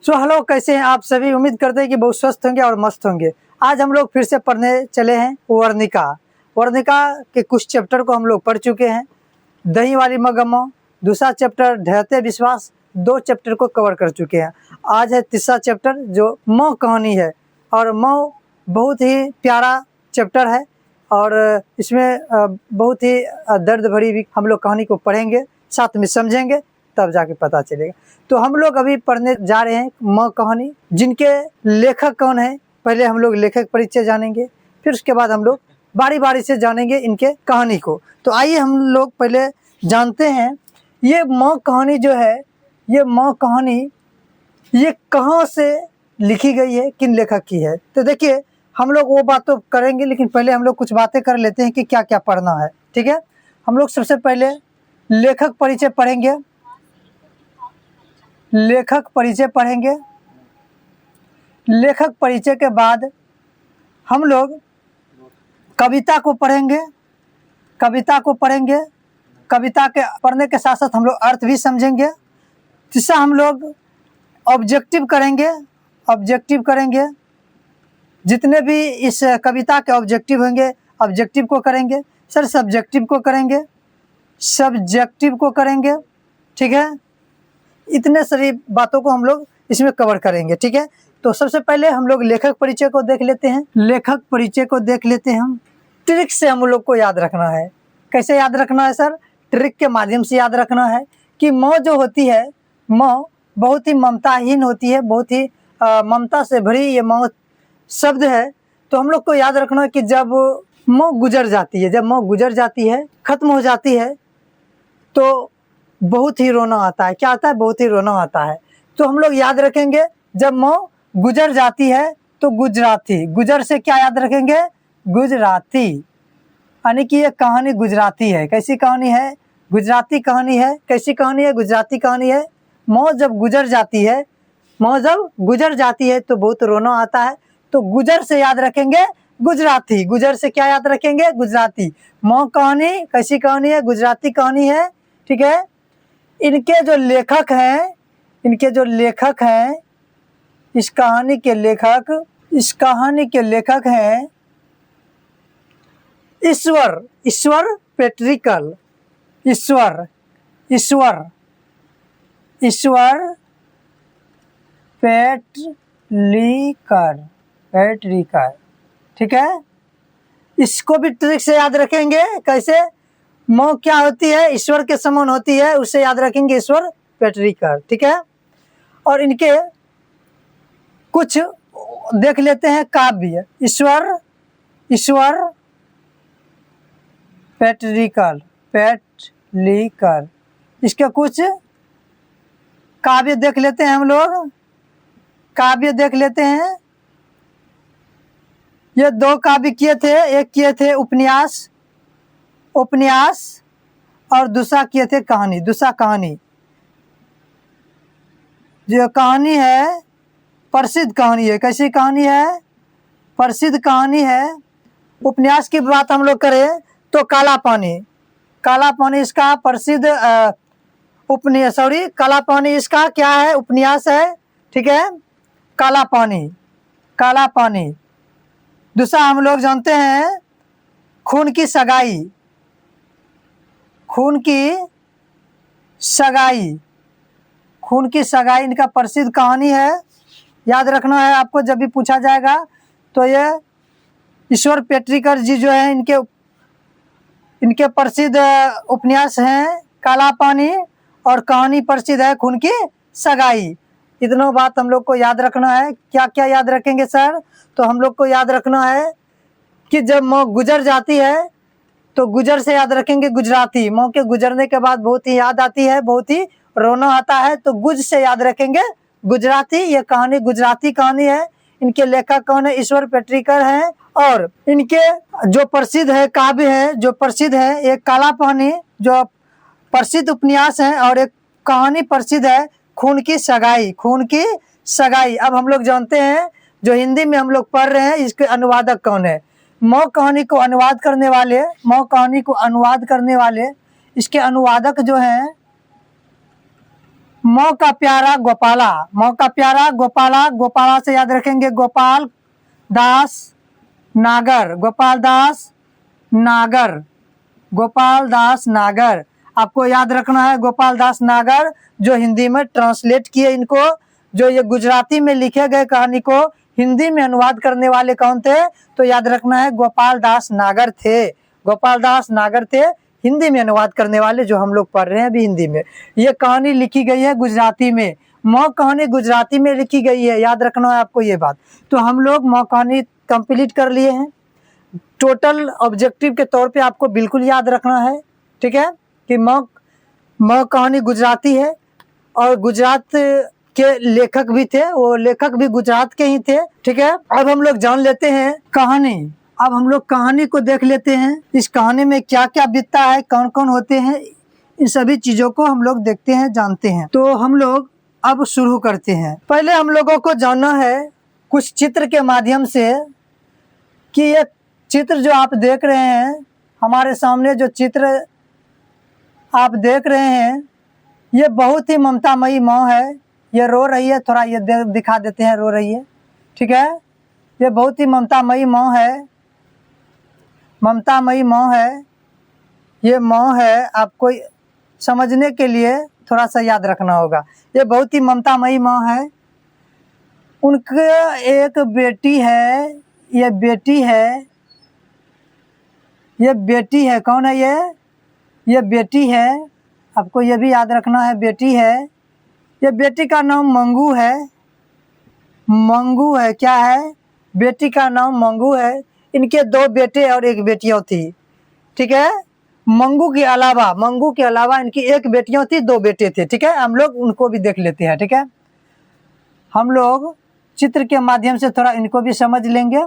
Hello, कैसे हैं आप सभी। उम्मीद करते हैं कि बहुत स्वस्थ होंगे और मस्त होंगे। आज हम लोग फिर से पढ़ने चले हैं वर्णिका। वर्णिका के कुछ चैप्टर को हम लोग पढ़ चुके हैं। दही वाली मगम्मा, दूसरा चैप्टर ढहते विश्वास, 2 चैप्टर को कवर कर चुके हैं। आज है तीसरा चैप्टर जो मौ कहानी है, और मौ बहुत ही प्यारा चैप्टर है और इसमें बहुत ही दर्द भरी भी हम लोग कहानी को पढ़ेंगे, साथ में समझेंगे, तब जाके पता चलेगा। तो हम लोग अभी पढ़ने जा रहे हैं मौ कहानी, जिनके लेखक कौन है। पहले हम लोग लेखक परिचय जानेंगे, फिर उसके बाद हम लोग बारी बारी से जानेंगे इनके कहानी को। तो आइए हम लोग पहले जानते हैं ये मौ कहानी जो है, ये मौ कहानी ये कहाँ से लिखी गई है, किन लेखक की है। तो देखिए, हम लोग वो बात तो करेंगे, लेकिन पहले हम लोग कुछ बातें कर लेते हैं कि क्या क्या पढ़ना है। ठीक है, हम लोग सबसे पहले लेखक परिचय पढ़ेंगे। लेखक परिचय पढ़ेंगे। लेखक परिचय के बाद हम लोग कविता को पढ़ेंगे। कविता को पढ़ेंगे, कविता के पढ़ने के साथ साथ हम लोग अर्थ भी समझेंगे। तीसरा हम लोग ऑब्जेक्टिव करेंगे। ऑब्जेक्टिव करेंगे, जितने भी इस कविता के ऑब्जेक्टिव होंगे, ऑब्जेक्टिव को करेंगे। सर सब्जेक्टिव को करेंगे, सब्जेक्टिव को करेंगे। ठीक है, इतने सारी बातों को हम लोग इसमें कवर करेंगे। ठीक है, तो सबसे पहले हम लोग लेखक परिचय को देख लेते हैं। लेखक परिचय को देख लेते हैं हम। ट्रिक से हम लोग को याद रखना है। कैसे याद रखना है सर? ट्रिक के माध्यम से याद रखना है कि मौ जो होती है, मौ बहुत ही ममताहीन होती है, बहुत ही ममता से भरी ये मौ शब्द है। तो हम लोग को याद रखना है कि जब मौ गुजर जाती है, जब मौ गुजर जाती है, खत्म हो जाती है, तो बहुत ही रोना आता है। क्या आता है? बहुत ही रोना आता है। तो हम लोग याद रखेंगे, जब मौ गुजर जाती है तो गुजराती। गुजर से क्या याद रखेंगे? गुजराती, यानी कि ये कहानी गुजराती है। कैसी कहानी है? गुजराती कहानी है। कैसी कहानी है? गुजराती कहानी है। मौ जब गुजर जाती है, मौ जब गुजर जाती है तो बहुत रोना आता है। तो गुजर से याद रखेंगे गुजराती। गुजर से क्या याद रखेंगे? गुजराती। मौ कहानी कैसी कहानी है? गुजराती कहानी है। ठीक है, इनके जो लेखक हैं, इनके जो लेखक हैं, इस कहानी के लेखक हैं ईश्वर पेट्रिकल। ईश्वर पेट्रिकर। ठीक है, इसको भी ट्रिक से याद रखेंगे। कैसे? मौ क्या होती है? ईश्वर के समान होती है, उसे याद रखेंगे ईश्वर पेट्रिकर। ठीक है, और इनके कुछ देख लेते हैं काव्य। ईश्वर पेट्रिकर, इसके कुछ काव्य देख लेते हैं हम लोग। काव्य देख लेते हैं। ये 2 काव्य किए थे। एक किए थे उपन्यास और दूसरा किए थे कहानी। दूसरा कहानी, जो कहानी है प्रसिद्ध कहानी है। कैसी कहानी है? प्रसिद्ध कहानी है। उपन्यास की बात हम लोग करें तो काला पानी इसका प्रसिद्ध काला पानी इसका क्या है? उपन्यास है। ठीक है, काला पानी। दूसरा हम लोग जानते हैं खून की सगाई इनका प्रसिद्ध कहानी है। याद रखना है आपको, जब भी पूछा जाएगा तो ये ईश्वर पेट्रिकर जी जो है, इनके प्रसिद्ध उपन्यास हैं काला पानी, और कहानी प्रसिद्ध है खून की सगाई। इतनों बात हम लोग को याद रखना है। क्या क्या याद रखेंगे सर? तो हम लोग को याद रखना है कि जब मौ गुजर जाती है तो गुजर से याद रखेंगे गुजराती। मौ के गुजरने के बाद बहुत ही याद आती है, बहुत ही रोना आता है, तो गुज से याद रखेंगे गुजराती। ये कहानी गुजराती कहानी है। इनके लेखक कौन है? ईश्वर पेट्रिकर हैं। और इनके जो प्रसिद्ध है काव्य है, जो प्रसिद्ध है, एक काला पानी जो प्रसिद्ध उपन्यास है, और एक कहानी प्रसिद्ध है खून की सगाई। अब हम लोग जानते हैं, जो हिंदी में हम लोग पढ़ रहे हैं, इसके अनुवादक कौन है? मौ कहानी को अनुवाद करने वाले इसके अनुवादक जो हैं, मौ का प्यारा गोपाला, मौ का प्यारा गोपाला, गोपाला से याद रखेंगे गोपाल दास नागर, गोपाल दास नागर, गोपाल दास नागर आपको याद रखना है। गोपाल दास नागर जो हिंदी में ट्रांसलेट किए इनको, जो ये गुजराती में लिखे गए कहानी को हिंदी में अनुवाद करने वाले कौन थे, तो याद रखना है गोपाल दास नागर थे। गोपाल दास नागर थे हिंदी में अनुवाद करने वाले, जो हम लोग पढ़ रहे हैं अभी हिंदी में। ये कहानी लिखी गई है गुजराती में, मौ कहानी गुजराती में लिखी गई है, याद रखना है आपको ये बात। तो हम लोग मौ कहानी कंप्लीट कर लिए हैं। टोटल ऑब्जेक्टिव के तौर पे आपको बिल्कुल याद रखना है, ठीक है, कि मौ कहानी गुजराती है और गुजरात के लेखक भी थे, वो लेखक भी गुजरात के ही थे, ठीक है। अब हम लोग जान लेते हैं कहानी, अब हम लोग कहानी को देख लेते हैं। इस कहानी में क्या क्या बीतता है, कौन कौन होते हैं, इन सभी चीजों को हम लोग देखते हैं, जानते हैं। तो हम लोग अब शुरू करते हैं। पहले हम लोगों को जानना है कुछ चित्र के माध्यम से कि ये चित्र जो आप देख रहे हैं, हमारे सामने जो चित्र आप देख रहे हैं, ये बहुत ही ममतामयी मौ है। ये रो रही है, थोड़ा ये दिखा देते हैं, रो रही है, ठीक है। ये बहुत ही ममतामयी मौ है, ममतामयी मौ है। ये मौ है, आपको समझने के लिए थोड़ा सा याद रखना होगा। ये बहुत ही ममतामयी मौ है। उनके एक बेटी है, ये बेटी है, ये बेटी है, कौन है ये बेटी है, आपको ये भी याद रखना है, बेटी है। ये बेटी का नाम मंगू है, मंगू है, क्या है, बेटी का नाम मंगू है। इनके 2 बेटे और 1 बेटियां थी, ठीक है। मंगू के अलावा इनकी 1 बेटियां थी, 2 बेटे थे, ठीक है। हम लोग उनको भी देख लेते हैं, ठीक है। हम लोग चित्र के माध्यम से थोड़ा इनको भी समझ लेंगे,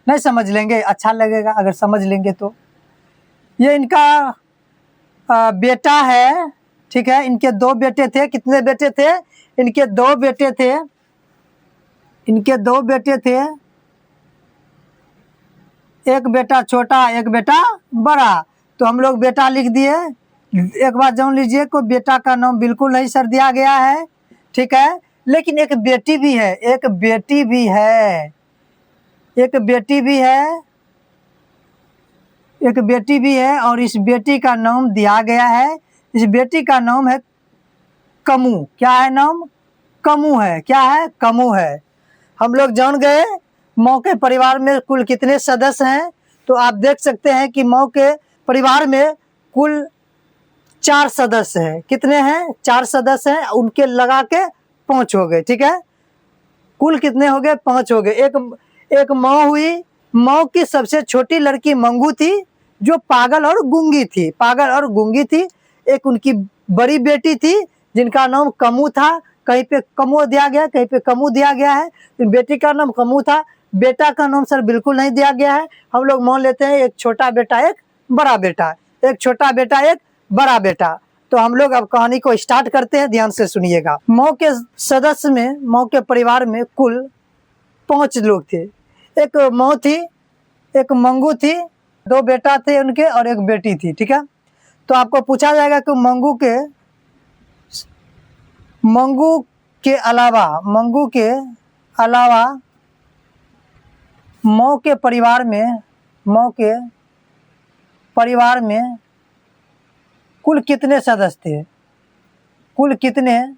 नहीं समझ लेंगे अच्छा लगेगा अगर समझ लेंगे तो। ये इनका बेटा है, ठीक है। इनके 2 बेटे थे, कितने बेटे थे, इनके 2 बेटे थे, इनके 2 बेटे थे, एक बेटा छोटा, एक बेटा बड़ा। तो हम लोग बेटा लिख दिए। एक बात जान लीजिए को बेटा का नाम बिल्कुल नहीं सर दिया गया है, ठीक है। लेकिन एक बेटी भी है, एक बेटी भी है, एक बेटी भी है, एक बेटी भी है, और इस बेटी का नाम दिया गया है। इस बेटी का नाम है कमू। क्या है नाम, कमू है, क्या है, कमू है। हम लोग जान गए मौ के परिवार में कुल कितने सदस्य हैं। तो आप देख सकते हैं कि मौ के परिवार में कुल 4 सदस्य हैं। कितने हैं, 4 सदस्य हैं, उनके लगा के 5 हो गए, ठीक है। कुल कितने हो गए, 5 हो गए। एक मौ हुई, मौ की सबसे छोटी लड़की मंगू थी जो पागल और गूंगी थी, पागल और गूंगी थी। एक उनकी बड़ी बेटी थी जिनका नाम कमू था, कहीं पे कमू दिया गया, कहीं पे कमू दिया गया है। बेटी का नाम कमू था, बेटा का नाम सर बिल्कुल नहीं दिया गया है। हम लोग मान लेते हैं एक छोटा बेटा, एक बड़ा बेटा, एक छोटा बेटा, एक बड़ा बेटा। तो हम लोग अब कहानी को स्टार्ट करते हैं, ध्यान से सुनिएगा। मौ के सदस्य में, मौ के परिवार में कुल 5 लोग थे। एक मौ थी, एक मंगू थी, 2 बेटा थे उनके और 1 बेटी थी, ठीक है। तो आपको पूछा जाएगा कि मंगू के अलावा मौ के परिवार में कुल कितने सदस्य थे, कुल कितने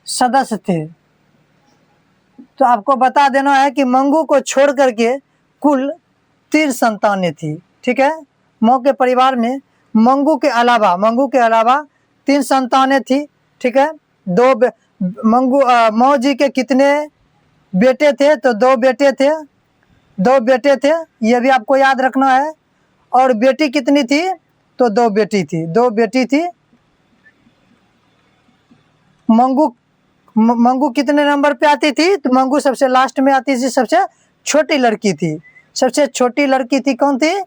सदस्य थे। तो आपको बता देना है कि मंगू को छोड़ करके कुल 3 संतानें थी, ठीक है। मौ के परिवार में मंगू के अलावा 3 संतानें थी, ठीक है। मौ जी के कितने बेटे थे, तो 2 बेटे थे, 2 बेटे थे, ये भी आपको याद रखना है। और बेटी कितनी थी, तो 2 बेटी थी, 2 बेटी थी। मंगू कितने नंबर पे आती थी, तो मंगू सबसे लास्ट में आती थी, सबसे छोटी लड़की थी। सबसे छोटी लड़की थी कौन थी,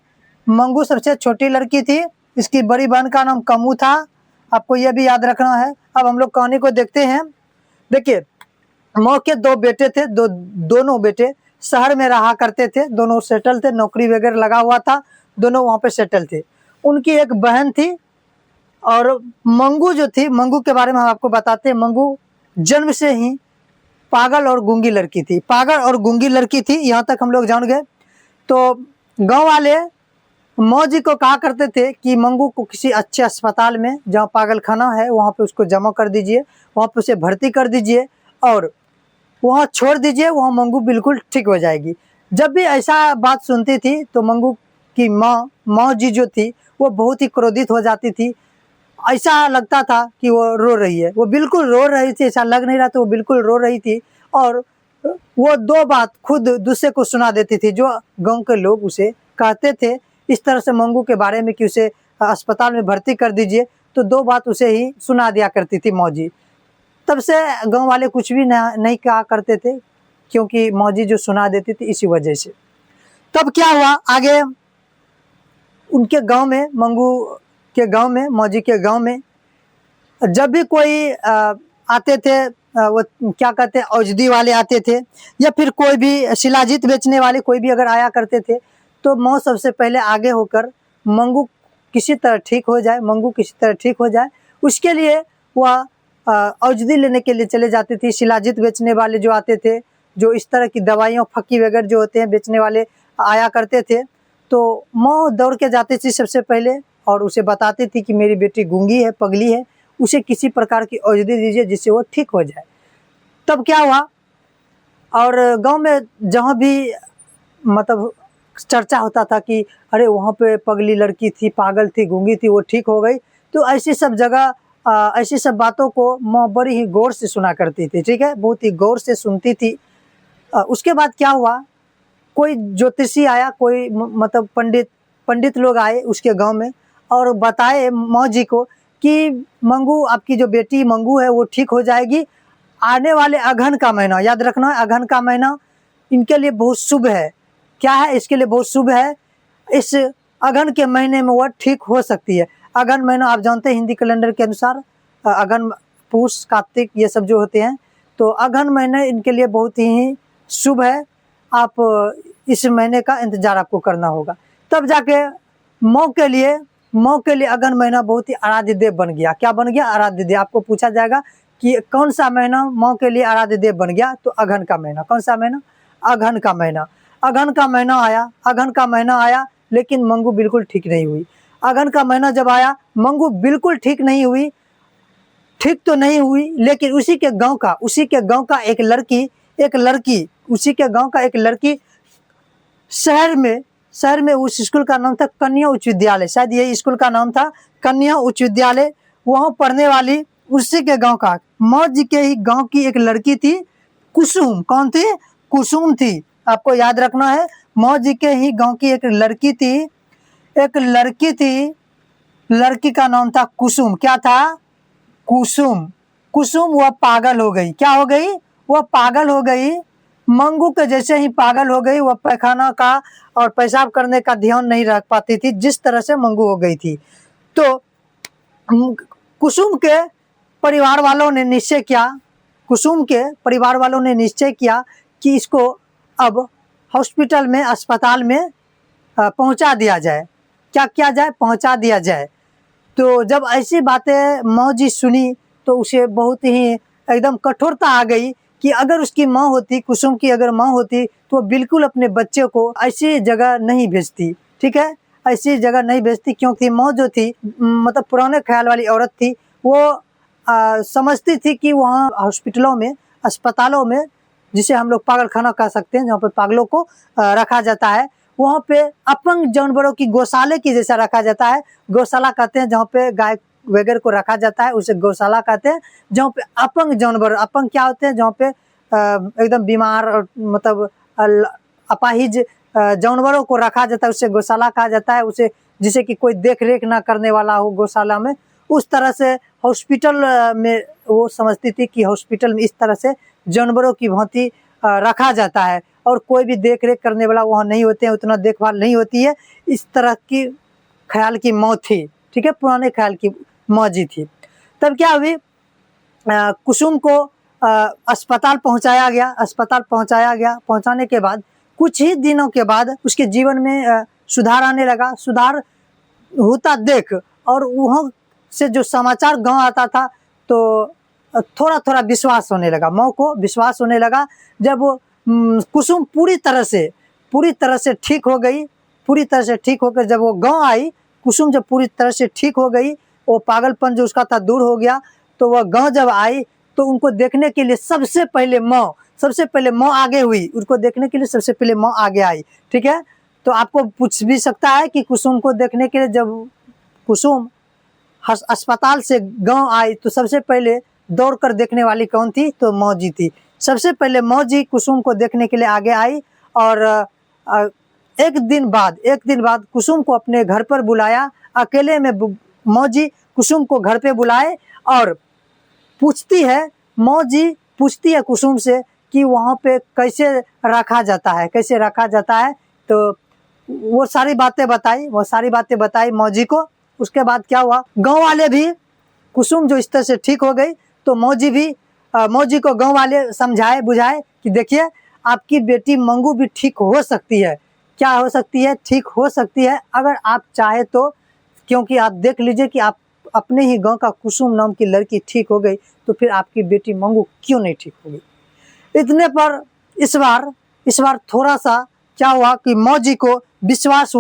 मंगू सबसे छोटी लड़की थी। इसकी बड़ी बहन का नाम कमू था, आपको यह भी याद रखना है। अब हम लोग कहानी को देखते हैं। देखिए मौ के 2 बेटे थे, दोनों बेटे शहर में रहा करते थे, दोनों सेटल थे, नौकरी वगैरह लगा हुआ था, दोनों वहाँ पे सेटल थे। उनकी एक बहन थी, और मंगू जो थी, मंगू के बारे में हम आपको बताते हैं। मंगू जन्म से ही पागल और गूंगी लड़की थी, पागल और गूंगी लड़की थी, यहाँ तक हम लोग जान गए। तो गांव वाले मौजी को कहा करते थे कि मंगू को किसी अच्छे अस्पताल में, जहाँ पागल खाना है वहाँ पे उसको जमा कर दीजिए, वहाँ पे उसे भर्ती कर दीजिए और वहाँ छोड़ दीजिए, वहाँ मंगू बिल्कुल ठीक हो जाएगी। जब भी ऐसा बात सुनती थी तो मंगू की मौजी जो थी वो बहुत ही क्रोधित हो जाती थी। ऐसा लगता था कि वो रो रही है, वो बिल्कुल रो रही थी, ऐसा लग नहीं रहा था, वो बिल्कुल रो रही थी। और वो दो बात खुद दूसरे को सुना देती थी, जो गांव के लोग उसे कहते थे इस तरह से मंगू के बारे में कि उसे अस्पताल में भर्ती कर दीजिए, तो दो बात उसे ही सुना दिया करती थी मौजी। तब से गांव वाले कुछ भी नहीं कहा करते थे, क्योंकि मौजी जो सुना देती थी इसी वजह से। तब क्या हुआ आगे, उनके गांव में, मंगू के गांव में, मौजी के गांव में जब भी कोई आते थे, वो क्या कहते हैं, औषधि वाले आते थे या फिर कोई भी शिलाजीत बेचने वाले कोई भी अगर आया करते थे, तो मौ सबसे पहले आगे होकर मंगू किसी तरह ठीक हो जाए, मंगू किसी तरह ठीक हो जाए, उसके लिए वह औषधि लेने के लिए चले जाते थे। शिलाजीत बेचने वाले जो आते थे, जो इस तरह की दवाइयों फक्की वगैरह जो होते हैं बेचने वाले आया करते थे, तो मौ दौड़ के जाती थी सबसे पहले और उसे बताती थी कि मेरी बेटी गूंगी है, पगली है, उसे किसी प्रकार की औषधि दीजिए जिससे वो ठीक हो जाए। तब क्या हुआ, और गांव में जहाँ भी मतलब चर्चा होता था कि अरे वहाँ पे पगली लड़की थी, पागल थी, गूंगी थी, वो ठीक हो गई, तो ऐसी सब जगह ऐसी सब बातों को माँ बड़ी ही गौर से सुना करती थी, ठीक है, बहुत ही गौर से सुनती थी। उसके बाद क्या हुआ, कोई ज्योतिषी आया, कोई मतलब पंडित लोग आए उसके गांव में और बताए मौजी को कि मंगू, आपकी जो बेटी मंगू है वो ठीक हो जाएगी। आने वाले अगहन का महीना, याद रखना, अगहन का महीना इनके लिए बहुत शुभ है। क्या है, इसके लिए बहुत शुभ है, इस अगहन के महीने में वह ठीक हो सकती है। अगहन महीना आप जानते हैं हिंदी कैलेंडर के अनुसार अगहन, पूष, कार्तिक ये सब जो होते हैं, तो अगहन महीने इनके लिए बहुत ही शुभ है। आप इस महीने का इंतजार आपको करना होगा, तब जाके मौ के लिए अगहन महीना बहुत ही आराध्य देव बन गया। क्या बन गया, आराध्य देव। आपको पूछा जाएगा कि कौन सा महीना मौ के लिए आराध्य देव बन गया, तो अगहन का महीना। कौन सा महीना, अगहन का महीना। अगहन का महीना आया, अगहन का महीना आया, लेकिन मंगू बिल्कुल ठीक नहीं हुई। अगहन का महीना जब आया, मंगू बिल्कुल ठीक नहीं हुई, ठीक तो नहीं हुई, लेकिन उसी के गांव का एक लड़की उसी के गांव का एक लड़की शहर में उस स्कूल का नाम था कन्या उच्च विद्यालय, शायद यही स्कूल का नाम था, कन्या उच्च विद्यालय। वहाँ पढ़ने वाली उसी के गांव का, मौज के ही गांव की एक लड़की थी, कुसुम। कौन थी, कुसुम थी। आपको याद रखना है, मौज के ही गांव की एक लड़की थी, लड़की का नाम था कुसुम। क्या था, कुसुम। वह पागल हो गई। क्या हो गई, वह पागल हो गई। मंगू के जैसे ही पागल हो गई। वह पैखाना का और पेशाब करने का ध्यान नहीं रख पाती थी, जिस तरह से मंगू हो गई थी। तो कुसुम के परिवार वालों ने निश्चय किया कि इसको अब हॉस्पिटल में, अस्पताल में पहुंचा दिया जाए। क्या किया जाए, पहुंचा दिया जाए। तो जब ऐसी बातें मौजी सुनी तो उसे बहुत ही एकदम कठोरता आ गई कि अगर उसकी माँ होती, कुसुम की अगर माँ होती, तो बिल्कुल अपने बच्चे को ऐसी जगह नहीं भेजती, ठीक है, ऐसी जगह नहीं भेजती। क्योंकि माँ जो थी मतलब पुराने ख्याल वाली औरत थी, वो समझती थी कि वहाँ हॉस्पिटलों में, अस्पतालों में, जिसे हम लोग पागल खाना कह सकते हैं, जहाँ पर पागलों को रखा जाता है, वहाँ पे अपंग जानवरों की गौशाले की जैसा रखा जाता है। गौशाला कहते हैं जहाँ पे गाय वगैरह को रखा जाता है, उसे गौशाला कहते हैं। जहाँ पे अपंग जानवर, अपंग क्या होते हैं, जहाँ पे एकदम बीमार और मतलब अपाहिज जानवरों को रखा जाता है, उसे गौशाला कहा जाता है। उसे जिसे कि कोई देख रेख ना करने वाला हो गौशाला में, उस तरह से हॉस्पिटल में वो समझती थी कि हॉस्पिटल में इस तरह से जानवरों की भांति रखा जाता है और कोई भी देख रेख करने वाला वहाँ नहीं होते हैं, उतना देखभाल नहीं होती है। इस तरह की ख्याल की मौत थी, ठीक है, पुराने ख्याल की मौजी थी। तब क्या हुई, कुसुम को अस्पताल पहुंचाया गया। पहुंचाने के बाद कुछ ही दिनों के बाद उसके जीवन में सुधार आने लगा। सुधार होता देख और वहाँ से जो समाचार गांव आता था तो थोड़ा थोड़ा विश्वास होने लगा, माँ को विश्वास होने लगा। जब कुसुम पूरी तरह से ठीक हो गई, पूरी तरह से ठीक होकर जब वो गांव आई, कुसुम जब पूरी तरह से ठीक हो गई, वो पागलपन जो उसका था दूर हो गया, तो वह गांव जब आई तो उनको देखने के लिए सबसे पहले माँ आगे हुई, उनको देखने के लिए सबसे पहले माँ आगे आई। ठीक है, तो आपको पूछ भी सकता है कि कुसुम को देखने के लिए जब कुसुम अस्पताल से गांव आई तो सबसे पहले दौड़ कर देखने वाली कौन थी? तो माँ जी थी। सबसे पहले माँ जी कुसुम को देखने के लिए आगे आई और एक दिन बाद कुसुम को अपने घर पर बुलाया। अकेले में माँ जी कुसुम को घर पे बुलाए और माँ जी पूछती है कुसुम से कि वहाँ पे कैसे रखा जाता है। तो वो सारी बातें बताई माँ जी को। उसके बाद क्या हुआ, गांव वाले भी, कुसुम जो इस तरह से ठीक हो गई तो माँ जी को गांव वाले समझाए बुझाए कि देखिए आपकी बेटी मंगू भी ठीक हो सकती है। क्या हो सकती है? ठीक हो सकती है अगर आप चाहे तो, क्योंकि आप देख लीजिए कि आप अपने ही गांव का कुसुम नाम की लड़की ठीक हो गई, तो फिर आपकी बेटी मंगू क्यों नहीं ठीक होगी। इतने पर इस बार थोड़ा सा क्या हुआ कि माँ जी को विश्वास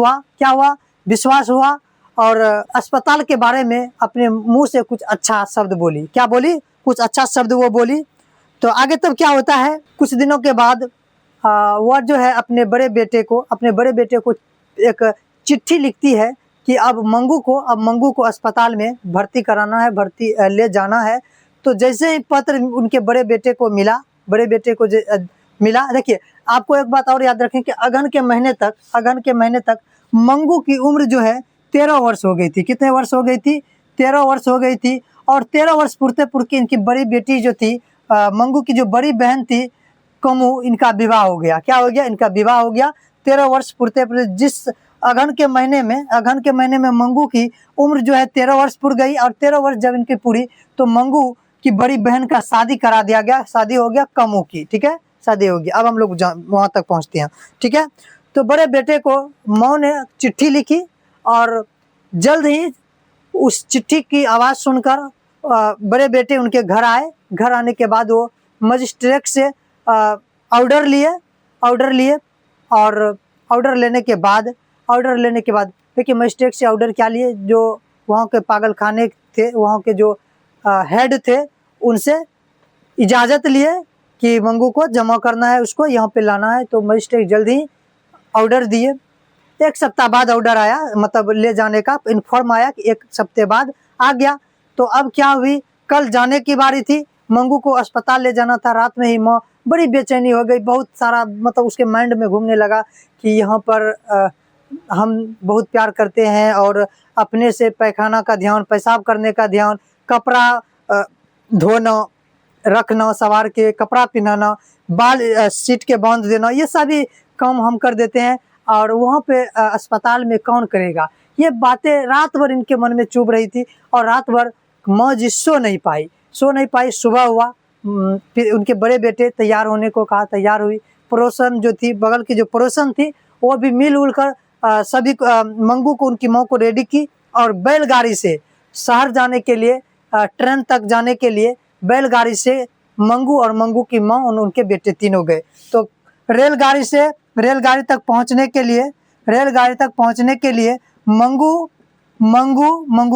हुआ और अस्पताल के बारे में अपने मुंह से कुछ अच्छा शब्द बोली। क्या बोली? कुछ अच्छा शब्द वो बोली। तो आगे तब क्या होता है, कुछ दिनों के बाद वह जो है अपने बड़े बेटे को एक चिट्ठी लिखती है कि अब मंगू को अस्पताल में भर्ती कराना है, ले जाना है। तो जैसे ही पत्र उनके बड़े बेटे को मिला, देखिए आपको एक बात और याद रखें कि अगहन के महीने तक मंगू की उम्र जो है 13 वर्ष हो गई थी। कितने वर्ष हो गई थी? 13 वर्ष हो गई थी। और 13 वर्ष पूर्ति इनकी बड़ी बेटी जो थी, मंगू की जो बड़ी बहन थी कमू, इनका विवाह हो गया। क्या हो गया? इनका विवाह हो गया। 13 वर्ष पूर्ति जिस अगहन के महीने में मंगू की उम्र जो है 13 वर्ष पूर गई। और 13 वर्ष जब इनकी पूरी तो मंगू की बड़ी बहन का शादी करा दिया गया, शादी हो गया कमू की। ठीक है, शादी हो गई। अब हम लोग वहां तक पहुंचते हैं। ठीक है, तो बड़े बेटे को माँ ने चिट्ठी लिखी और जल्द ही उस चिट्ठी की आवाज़ सुनकर बड़े बेटे उनके घर आए। घर आने के बाद वो मजिस्ट्रेट से ऑर्डर लिए और ऑर्डर लेने के बाद देखिए मजिस्ट्रेट से ऑर्डर क्या लिए, जो वहाँ के पागल खाने थे, वहाँ के जो हेड थे, उनसे इजाज़त लिए कि मंगू को जमा करना है, उसको यहाँ पे लाना है। तो मजिस्ट्रेट जल्द ही ऑर्डर दिए। 1 सप्ताह बाद ऑर्डर आया, मतलब ले जाने का इन्फॉर्म आया कि 1 सप्ताह बाद आ गया। तो अब क्या हुई, कल जाने की बारी थी, मंगू को अस्पताल ले जाना था। रात में ही माँ बड़ी बेचैनी हो गई, बहुत सारा मतलब उसके माइंड में घूमने लगा कि यहाँ पर हम बहुत प्यार करते हैं और अपने से पैखाना का ध्यान, पेशाब करने का ध्यान, कपड़ा धोना, रखना, सवार के कपड़ा पहनाना, बाल सीट के बांध देना, ये सभी काम हम कर देते हैं और वहाँ पे अस्पताल में कौन करेगा। ये बातें रात भर इनके मन में चुभ रही थी और रात भर माँ जी सो नहीं पाई। सुबह हुआ, फिर उनके बड़े बेटे तैयार होने को कहा, तैयार हुई। पड़ोसन जो थी, बगल की जो पड़ोसन थी, वो भी मिलजुल कर सभी मंगू को, उनकी माँ को रेडी की और बैलगाड़ी से शहर जाने के लिए, ट्रेन तक जाने के लिए बैलगाड़ी से मंगू और मंगू की माँ और उनके बेटे तीनों गए। तो रेलगाड़ी तक पहुंचने के लिए मंगू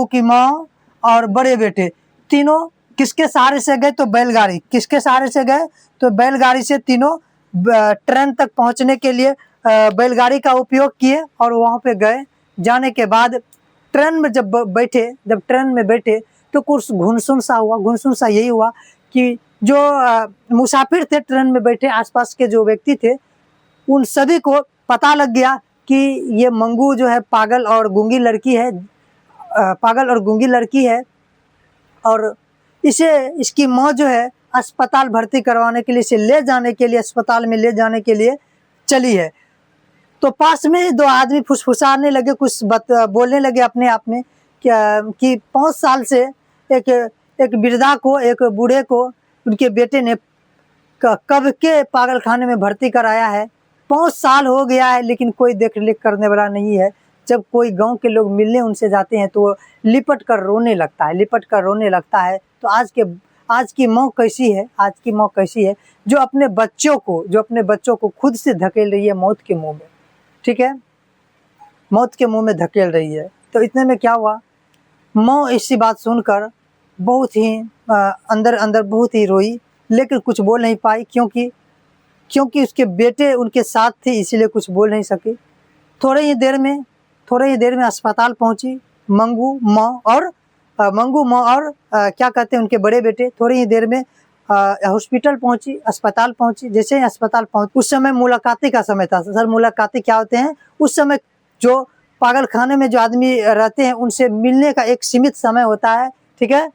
की माँ और बड़े बेटे तीनों किसके सहारे से गए? तो बैलगाड़ी। किसके सहारे से गए? तो बैलगाड़ी से तीनों ट्रेन तक पहुंचने के लिए बैलगाड़ी का उपयोग किए और वहां पे गए। जाने के बाद ट्रेन में जब ट्रेन में बैठे तो कुछ घुनसुन सा यही हुआ कि जो मुसाफिर थे ट्रेन में बैठे, आसपास के जो व्यक्ति थे, उन सभी को पता लग गया कि ये मंगू जो है पागल और गूंगी लड़की है और इसकी माँ जो है अस्पताल भर्ती करवाने के लिए, इसे अस्पताल में ले जाने के लिए चली है। तो पास में 2 आदमी फुसफुसाने लगे, कुछ बोलने लगे अपने आप में कि 5 साल से एक वृद्धा को, एक बूढ़े को उनके बेटे ने कब के पागल खाने में भर्ती कराया है। 5 साल हो गया है लेकिन कोई देख रेख करने वाला नहीं है। जब कोई गांव के लोग मिलने उनसे जाते हैं तो वो लिपट कर रोने लगता है, लिपट कर रोने लगता है। तो आज की माँ कैसी है, आज की माँ कैसी है, जो अपने बच्चों को खुद से धकेल रही है मौत के मुंह में, ठीक है, मौत के मुंह में धकेल रही है। तो इतने में क्या हुआ, माँ इसी बात सुनकर बहुत ही अंदर अंदर बहुत ही रोई, लेकिन कुछ बोल नहीं पाई, क्योंकि उसके बेटे उनके साथ थे, इसीलिए कुछ बोल नहीं सकी। थोड़े ही देर में अस्पताल पहुंची मंगू माँ और क्या कहते हैं उनके बड़े बेटे। थोड़ी ही देर में हॉस्पिटल पहुंची, अस्पताल पहुंची। जैसे ही अस्पताल पहुंची, उस समय मुलाकाती का समय था। सर, मुलाकाती क्या होते हैं? उस समय जो पागल खाने में जो आदमी रहते हैं उनसे मिलने का एक सीमित समय होता है, ठीक है,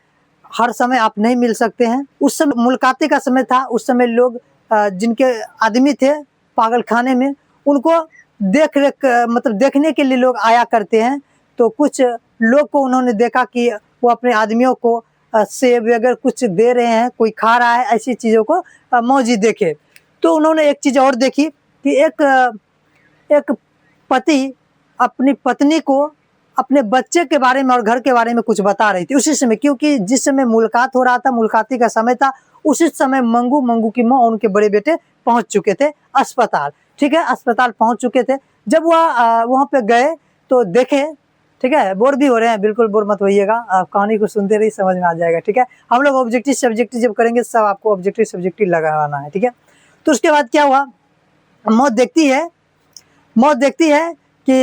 हर समय आप नहीं मिल सकते हैं। उस समय मुलाकाती का समय था। उस समय लोग जिनके आदमी थे पागल खाने में, उनको देखने के लिए लोग आया करते हैं। तो कुछ लोग को उन्होंने देखा कि वो अपने आदमियों को सेब वगैरह कुछ दे रहे हैं, कोई खा रहा है, ऐसी चीज़ों को मौजी देखे। तो उन्होंने एक चीज़ और देखी कि एक पति अपनी पत्नी को अपने बच्चे के बारे में और घर के बारे में कुछ बता रही थी उसी समय, क्योंकि जिस समय मुलाकात हो रहा था, मुलाकाती का समय था, उसी समय मंगू की माँ और उनके बड़े बेटे पहुंच चुके थे अस्पताल, ठीक है, अस्पताल पहुंच चुके थे। जब वह वहाँ पे गए तो देखे, ठीक है, बोर भी हो रहे हैं, बिल्कुल बोर मत होइएगा, आप कहानी को सुनते रहिए, समझ में आ जाएगा, ठीक है। हम लोग ऑब्जेक्टिव सब्जेक्टिव जब करेंगे सब आपको ऑब्जेक्टिव सब्जेक्टिव लगाना है, ठीक है। तो उसके बाद क्या हुआ, मौत देखती है कि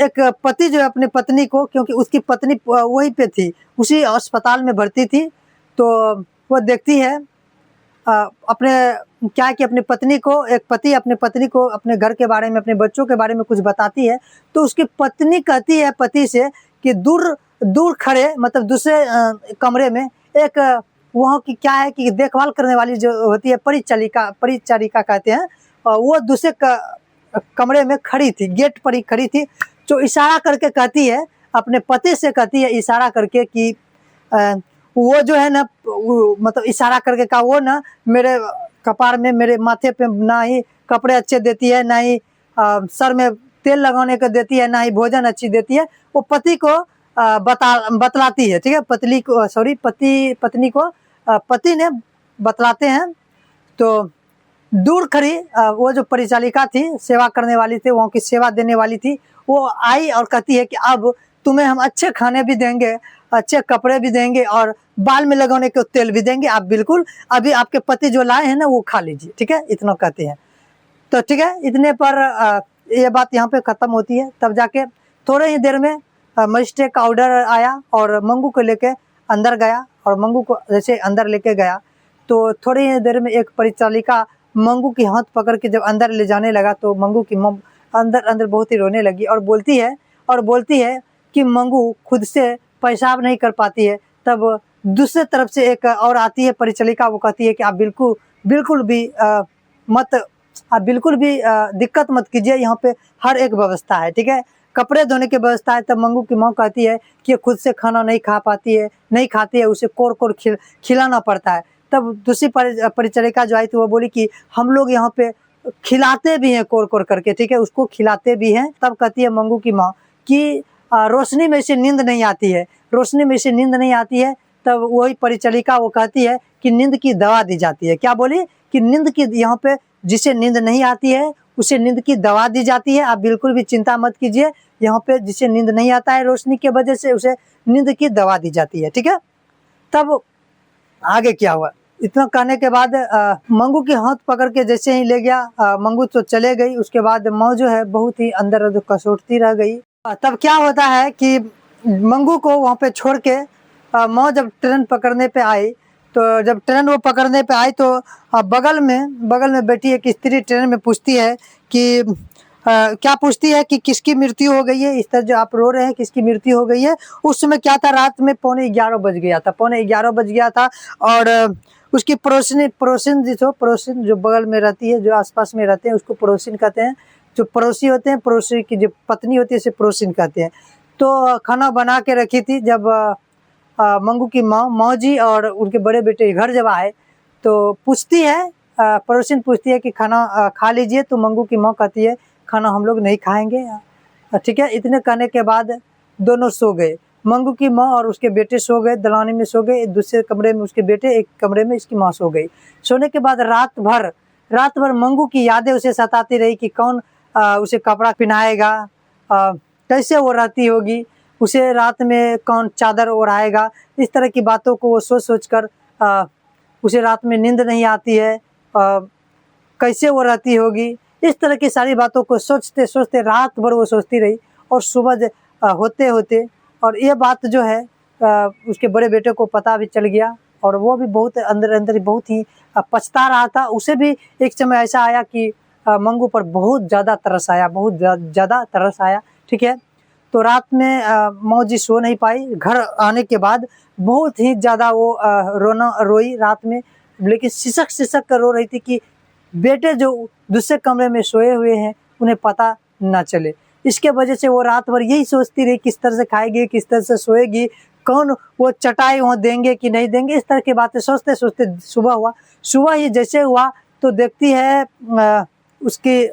एक पति जो है अपनी पत्नी को, क्योंकि उसकी पत्नी वहीं पे थी, उसी अस्पताल में भर्ती थी, तो वो देखती है अपने क्या कि अपनी पत्नी को, एक पति अपने पत्नी को अपने घर के बारे में, अपने बच्चों के बारे में कुछ बताती है। तो उसकी पत्नी कहती है पति से कि दूर खड़े, मतलब दूसरे कमरे में एक वहाँ की क्या है कि देखभाल करने वाली जो होती है परिचारिका कहते हैं, वो दूसरे कमरे में खड़ी थी, गेट पर ही खड़ी थी। जो इशारा करके कहती है, अपने पति से कहती है इशारा करके कि वो जो है ना, मतलब इशारा करके कहा, वो ना मेरे कपार में, मेरे माथे पे ना ही कपड़े अच्छे देती है, ना ही सर में तेल लगाने को देती है, ना ही भोजन अच्छी देती है। वो पति को बतलाती है, ठीक है, पत्नी को पति ने बतलाते हैं। तो दूर खड़ी वो जो परिचालिका थी, सेवा करने वाली थी, वहाँ की सेवा देने वाली थी, वो आई और कहती है कि अब तुम्हें हम अच्छे खाने भी देंगे, अच्छे कपड़े भी देंगे और बाल में लगाने को तेल भी देंगे, आप बिल्कुल अभी आपके पति जो लाए हैं ना वो खा लीजिए, ठीक है, इतना कहते हैं। तो ठीक है, इतने पर ये बात यहाँ पे ख़त्म होती है। तब जाके थोड़े ही देर में मजिस्ट्रेट का ऑर्डर आया और मंगू को लेके अंदर गया, और मंगू को जैसे अंदर लेके गया तो थोड़ी ही देर में एक परिचालिका मंगू की हाथ पकड़ के जब अंदर ले जाने लगा तो मंगू की मम अंदर बहुत ही रोने लगी और बोलती है कि मंगू खुद से पेशाब नहीं कर पाती है। तब दूसरे तरफ से एक और आती है परिचालिका, वो कहती है कि आप बिल्कुल भी दिक्कत मत कीजिए, यहाँ पे हर एक व्यवस्था है, ठीक है, कपड़े धोने की व्यवस्था है। तब मंगू की माँ कहती है कि ये खुद से खाना नहीं खाती है, उसे कोर खिलाना पड़ता है। तब दूसरी परिचारिका जो आई थी वो बोली कि हम लोग यहाँ पे खिलाते भी हैं कोर करके, ठीक है, उसको खिलाते भी हैं। तब कहती है मंगू की माँ कि रोशनी में से नींद नहीं आती है। तब वही परिचालिका वो कहती है कि नींद की दवा दी जाती है। क्या बोली कि नींद की, यहाँ पे जिसे नींद नहीं आती है उसे नींद की दवा दी जाती है, आप बिल्कुल भी चिंता मत कीजिए, यहाँ पे जिसे नींद नहीं आता है रोशनी के वजह से उसे नींद की दवा दी जाती है, ठीक है। तब आगे क्या हुआ, इतना कहने के बाद मंगू के हाथ पकड़ के जैसे ही ले गया, मंगू तो चले गई। उसके बाद माँ जो है बहुत ही अंदर कसोटती रह गई। तब क्या होता है कि मंगू को वहाँ पे छोड़ के माँ जब ट्रेन पकड़ने पे आई, तो जब ट्रेन वो पकड़ने पे आई तो बगल में बैठी एक स्त्री ट्रेन में पूछती है कि क्या पूछती है कि किसकी मृत्यु हो गई है, इस तरह जो आप रो रहे हैं किसकी मृत्यु हो गई है। उस समय क्या था, रात में 11:15 बज गया था और उसकी पड़ोसिन जो बगल में रहती है, जो आसपास में रहते हैं, उसको पड़ोसिन कहते हैं। जो पड़ोसी होते हैं, पड़ोसी की जो पत्नी होती है उसे पड़ोसिन कहते हैं। तो खाना बना के रखी थी। जब मंगू की माँ जी और उनके बड़े बेटे घर जब आए तो पूछती है, पड़ोसिन पूछती है कि खाना खा लीजिए। तो मंगू की माँ कहती है खाना हम लोग नहीं खाएंगे, ठीक है। इतने कहने के बाद दोनों सो गए। मंगू की माँ और उसके बेटे सो गए, दलानी में सो गए। दूसरे कमरे में उसके बेटे, एक कमरे में इसकी माँ सो गई। सोने के बाद रात भर मंगू की यादें उसे सताती रही कि कौन उसे कपड़ा पहनाएगा, कैसे वो रहती होगी, उसे रात में कौन चादर ओढ़ाएगा। इस तरह की बातों को वो सोच कर उसे रात में नींद नहीं आती है, कैसे वो रहती होगी। इस तरह की सारी बातों को सोचते सोचते रात भर वो सोचती रही। और सुबह होते होते और ये बात जो है उसके बड़े बेटे को पता भी चल गया। और वो भी बहुत अंदर अंदर बहुत ही पछता रहा था। उसे भी एक समय ऐसा आया कि मंगू पर बहुत ज़्यादा तरस आया, बहुत ज़्यादा तरस आया। ठीक है। तो रात में मौजी सो नहीं पाई। घर आने के बाद बहुत ही ज़्यादा वो रोई रात में, लेकिन सिसक कर रो रही थी कि बेटे जो दूसरे कमरे में सोए हुए हैं उन्हें पता ना चले। इसके वजह से वो रात भर यही सोचती रही किस तरह से खाएगी, किस तरह से सोएगी, कौन वो चटाई वहाँ देंगे कि नहीं देंगे। इस तरह की बातें सोचते सोचते सुबह हुआ। सुबह ही जैसे हुआ तो देखती है उसके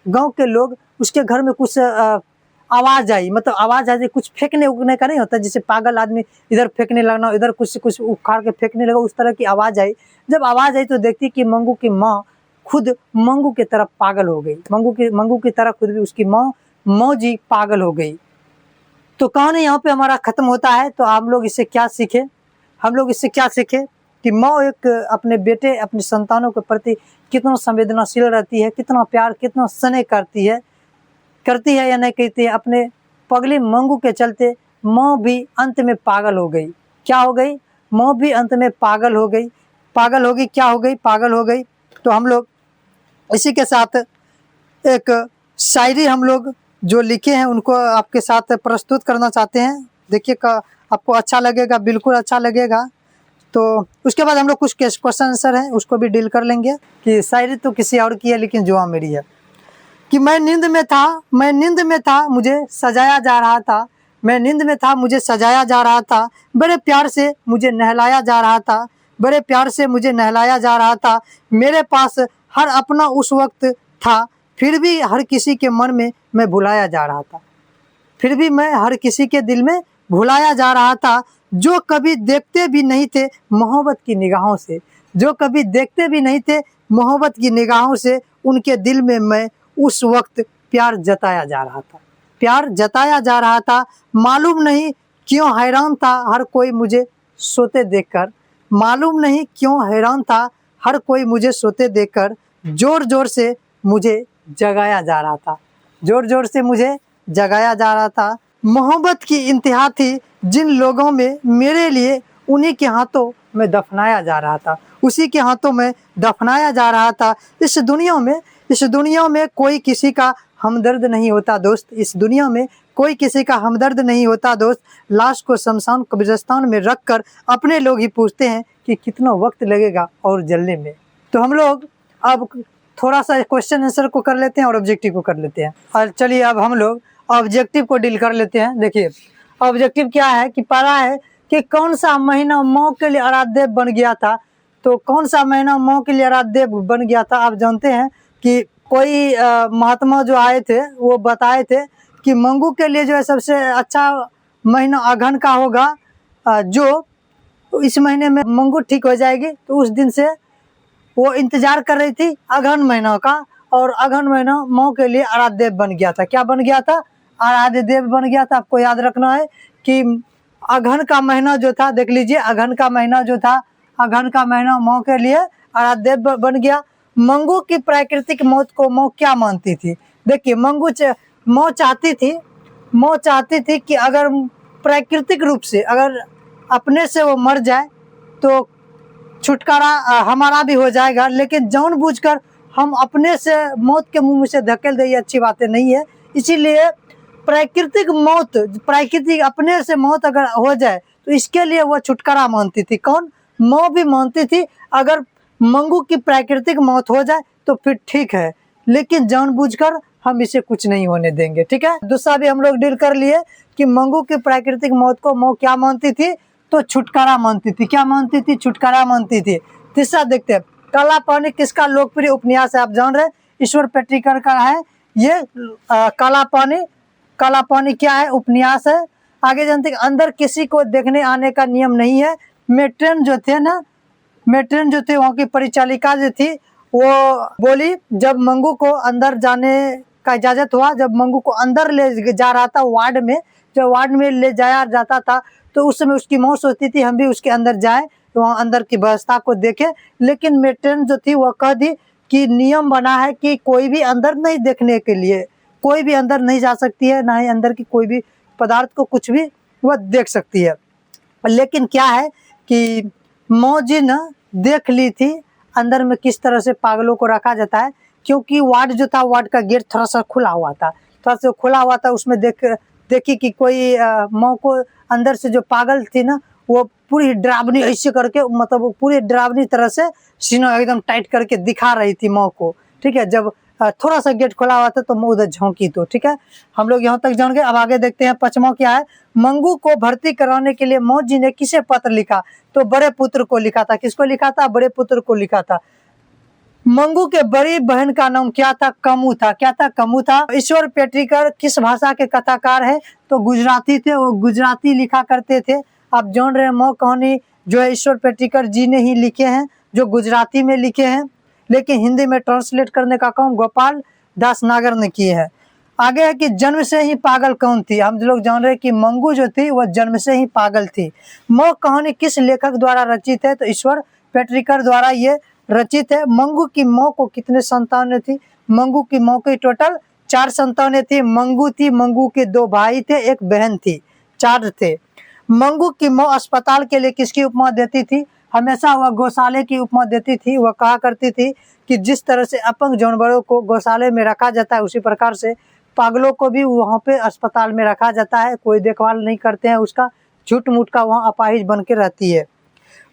गांव के लोग, उसके घर में कुछ आवाज़ आई, मतलब आवाज़ आई, कुछ फेंकने उगने का नहीं होता, जैसे पागल आदमी इधर फेंकने लगना, इधर कुछ उखाड़ के फेंकने लगा, उस तरह की आवाज़ आई। जब आवाज़ आई तो देखती कि मंगू की माँ खुद मंगू की तरफ पागल हो गई। मंगू की तरफ खुद भी उसकी माँ मौजी पागल हो गई। तो कहानी यहाँ पे हमारा खत्म होता है। तो हम लोग इससे क्या सीखे? हम लोग इससे क्या सीखे कि माँ एक अपने बेटे, अपने संतानों के प्रति कितना संवेदनाशील रहती है, कितना प्यार, कितना स्नेह करती है या नहीं करती है। अपने पगली मंगू के चलते माँ भी अंत में पागल हो गई। क्या हो गई? माँ भी अंत में पागल हो गई। क्या हो गई? पागल हो गई। तो हम लोग इसी के साथ एक शायरी हम लोग जो लिखे हैं उनको आपके साथ प्रस्तुत करना चाहते हैं। देखिए आपको अच्छा लगेगा, बिल्कुल अच्छा लगेगा। तो उसके बाद हम लोग कुछ क्वेश्चन आंसर हैं उसको भी डील कर लेंगे। कि शायरी तो किसी और की है लेकिन जुआ मेरी है। कि मैं नींद में था मुझे सजाया जा रहा था, मैं नींद में था मुझे सजाया जा रहा था, बड़े प्यार से मुझे नहलाया जा रहा था, बड़े प्यार से मुझे नहलाया जा रहा था। मेरे पास हर अपना उस वक्त था, फिर भी हर किसी के मन में मैं भुलाया जा रहा था, फिर भी मैं हर किसी के दिल में भुलाया जा रहा था। जो कभी देखते भी नहीं थे मोहब्बत की निगाहों से, जो कभी देखते भी नहीं थे मोहब्बत की निगाहों से, उनके दिल में मैं उस वक्त प्यार जताया जा रहा था, प्यार जताया जा रहा था। मालूम नहीं क्यों हैरान था हर कोई मुझे सोते देखकर, मालूम नहीं क्यों हैरान था हर कोई मुझे सोते देखकर। जोर जोर से मुझे जगाया जा रहा था, जोर जोर से मुझे जगाया जा रहा था। मोहब्बत की इंतहा थी जिन लोगों में, मेरे लिए उन्हीं के हाथों में दफनाया जा रहा था, उसी के हाथों में दफनाया जा रहा था। इस दुनिया में कोई किसी का हमदर्द नहीं होता दोस्त, इस दुनिया में कोई किसी का हमदर्द नहीं होता दोस्त। लाश को शमशान कब्रिस्तान में रख कर अपने लोग ही पूछते हैं कि कितना वक्त लगेगा और जलने में। तो हम लोग अब थोड़ा सा क्वेश्चन आंसर को कर लेते हैं और ऑब्जेक्टिव को कर लेते हैं। और चलिए अब हम लोग ऑब्जेक्टिव को डील कर लेते हैं। देखिए ऑब्जेक्टिव क्या है कि पहला है कि कौन सा महीना माँ के लिए आराध्य बन गया था। तो कौन सा महीना माँ के लिए आराध्य बन गया था? आप जानते हैं कि कोई महात्मा जो आए थे वो बताए थे कि मंगू के लिए जो है सबसे अच्छा महीना अगहन का होगा, जो इस महीने में मंगू ठीक हो जाएगी। तो उस दिन से वो इंतजार कर रही थी अगहन महीना का, और अगहन महीना माँ के लिए आराध्य देव बन गया था। क्या बन गया था? आराध्य देव बन गया था। आपको याद रखना है कि अगहन का महीना जो था, देख लीजिए अगहन का महीना जो था, अगहन का महीना माँ के लिए आराध्य देव बन गया। मंगू की प्राकृतिक मौत को माँ क्या मानती थी? देखिए माँ चाहती थी कि अगर प्राकृतिक रूप से अगर अपने से वो मर जाए तो छुटकारा हमारा भी हो जाएगा, लेकिन जानबूझकर हम अपने से मौत के मुंह से धकेल दे, ये अच्छी बातें नहीं है। इसीलिए प्राकृतिक अपने से मौत अगर हो जाए तो इसके लिए वो छुटकारा मानती थी। कौन? माँ भी मानती थी अगर मंगू की प्राकृतिक मौत हो जाए तो फिर ठीक है, लेकिन जानबूझकर हम इसे कुछ नहीं होने देंगे। ठीक है। दूसरा भी हम लोग डील कर लिए कि मंगू की प्राकृतिक मौत को माँ क्या मानती थी? तो छुटकारा मानती थी। क्या मानती थी? छुटकारा मानती थी। तीसरा देखते हैं, काला पानी किसका लोकप्रिय उपन्यास है? आप जान रहे ईश्वर पेटरीकर का है ये काला पानी। काला पानी क्या है, उपन्यास है। आगे जानते हैं अंदर किसी को देखने आने का नियम नहीं है। मेट्रन जो थे ना, मेट्रन जो थे वहाँ की परिचालिका जो थी वो बोली जब मंगू को अंदर जाने का इजाजत हुआ, जब मंगू को अंदर ले जा रहा था वार्ड में, जब वार्ड में ले जाया जाता था तो उस समय उसकी मौत होती थी, हम भी उसके अंदर जाए तो वहाँ अंदर की व्यवस्था को देखे। लेकिन मेट्रन जो थी वह कह दी कि नियम बना है कि कोई भी अंदर नहीं देखने के लिए, कोई भी अंदर नहीं जा सकती है, ना ही अंदर की कोई भी पदार्थ को कुछ भी वह देख सकती है। लेकिन क्या है कि मौजी ने देख ली थी अंदर में किस तरह से पागलों को रखा जाता है, क्योंकि वार्ड जो था, वार्ड का गेट थोड़ा सा खुला हुआ था, थोड़ा सा खुला हुआ था। उसमें देखी कि कोई मौ को अंदर से जो पागल थी ना, वो पूरी डरावनी ऐसे करके, मतलब पूरी डरावनी तरह से सीना एकदम टाइट करके दिखा रही थी मौ को। ठीक है, जब थोड़ा सा गेट खुला हुआ था तो मैं उधर झोंकी। तो ठीक है, हम लोग यहाँ तक जान गए। अब आगे देखते हैं पचमा क्या है। मंगू को भर्ती कराने के लिए मौत जी ने किसे पत्र लिखा, तो बड़े पुत्र को लिखा था। किसको लिखा था? बड़े पुत्र को लिखा था। मंगू के बड़ी बहन का नाम क्या था? कमू था। क्या था? कमू था। ईश्वर पेटरीकर किस भाषा के कथाकार है? तो गुजराती थे, वो गुजराती लिखा करते थे। आप जान रहे हैं मौ कहानी जो है ईश्वर पेटरीकर जी ने ही लिखे हैं, जो गुजराती में लिखे हैं, लेकिन हिंदी में ट्रांसलेट करने का काम गोपाल दास नागर ने किए हैं। आगे है कि जन्म से ही पागल कौन थी? हम लोग जान रहे हैं कि मंगू जो थी वह जन्म से ही पागल थी। मौ कहानी किस लेखक द्वारा रचित है? तो ईश्वर पेटरीकर द्वारा ये रचित है। मंगू की मौ को कितने संतानें थी? मंगू की मौ की टोटल 4 संतानें थी। मंगू थी, मंगू के 2 भाई थे, 1 बहन थी, 4 थे। मंगू की मौ अस्पताल के लिए किसकी उपमा देती थी? हमेशा वह गौशाले की उपमा देती थी। वह कहा करती थी कि जिस तरह से अपंग जानवरों को गौशाले में रखा जाता है, उसी प्रकार से पागलों को भी वहाँ पे अस्पताल में रखा जाता है। कोई देखभाल नहीं करते हैं उसका, झूठ मूठ का वहाँ अपाहिज बन के रहती है।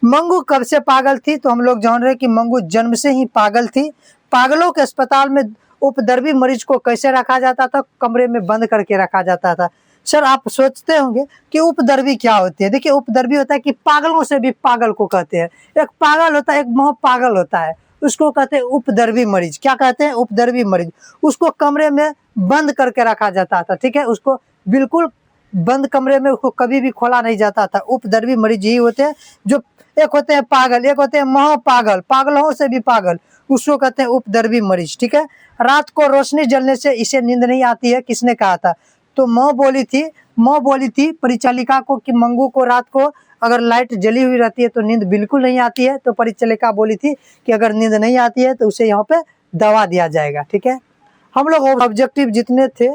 मंगू कब से पागल थी? तो हम लोग जान रहे हैं कि मंगू जन्म से ही पागल थी। पागलों के अस्पताल में उपद्रवी मरीज को कैसे रखा जाता था? कमरे में बंद करके रखा जाता था। सर आप सोचते होंगे कि उपद्रवी क्या होती है? देखिए, उपद्रवी होता है कि पागलों से भी पागल को कहते हैं। एक पागल होता है, एक महा पागल होता है, उसको कहते हैं उपद्रवी मरीज। क्या कहते हैं? उपद्रवी मरीज। उसको कमरे में बंद करके रखा जाता था। ठीक है, उसको बिल्कुल बंद कमरे में उसको कभी भी खोला नहीं जाता था। उपद्रवी मरीज यही होते हैं। जो एक होते हैं पागल, एक होते हैं महापागल, पागलों से भी पागल, उसको कहते हैं उपद्रवी मरीज। ठीक है, रात को रोशनी जलने से इसे नींद नहीं आती है, किसने कहा था? तो मौ बोली थी परिचालिका को कि मंगू को रात को अगर लाइट जली हुई रहती है तो नींद बिल्कुल नहीं आती है। तो परिचालिका बोली थी कि अगर नींद नहीं आती है तो उसे यहाँ पे दवा दिया जाएगा। ठीक है, हम लोग ऑब्जेक्टिव जितने थे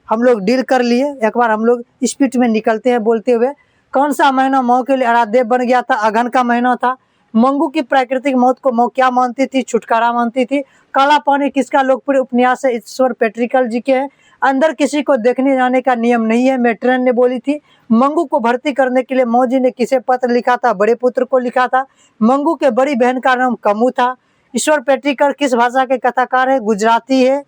हम लोग डील कर लिए। एक बार हम लोग स्पीड में निकलते हैं बोलते हुए। कौन सा महीना मौ के लिए आराध्य बन गया था? अगहन का महीना था। मंगू की प्राकृतिक मौत को मौ क्या मानती थी? छुटकारा मानती थी। काला पानी किसका लोकप्रिय उपन्यास है? ईश्वर पेटरीकर जी के हैं। अंदर किसी को देखने जाने का नियम नहीं है, मेट्रन ने बोली थी। मंगू को भर्ती करने के लिए मौजी ने किसे पत्र लिखा था? बड़े पुत्र को लिखा था। मंगू के बड़ी बहन का नाम कमू था। ईश्वर पेटरीकर किस भाषा के कथाकार है? गुजराती है।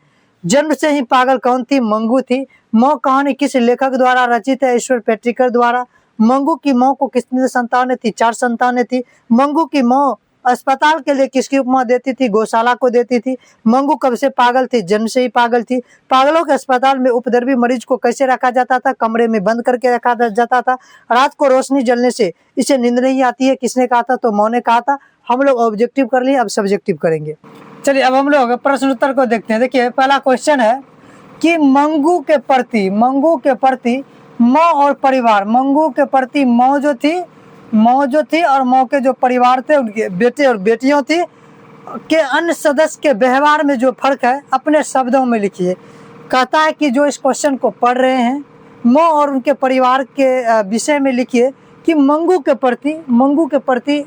जन्म से ही पागल कौन थी? मंगू थी। मौ कहानी किस लेखक द्वारा रचित है? ईश्वर पेटरीकर द्वारा। मंगू की मौ को कितनी संतानें थी? 4 संतानें थी। मंगू की मौ अस्पताल के लिए किसकी उपमा देती थी? गौशाला को देती थी। मंगू कब से पागल थी? जन्म से ही पागल थी। पागलों के अस्पताल में उपद्रवी मरीज को कैसे रखा जाता था? कमरे में बंद करके रखा जाता था। रात को रोशनी जलने से इसे नींद नहीं आती है, किसने कहा था? तो मौ ने कहा था। हम लोग ऑब्जेक्टिव कर लिए, अब सब्जेक्टिव करेंगे। चलिए अब हम लोग प्रश्न उत्तर को देखते हैं। देखिए पहला क्वेश्चन है कि मंगू के प्रति मौ और परिवार, मंगू के प्रति मौ जो थी और मौ के जो परिवार थे, उनके बेटे और बेटियों थी, के अन्य सदस्य के व्यवहार में जो फर्क है अपने शब्दों में लिखिए। कहता है कि जो इस क्वेश्चन को पढ़ रहे हैं मौ और उनके परिवार के विषय में लिखिए कि मंगू के प्रति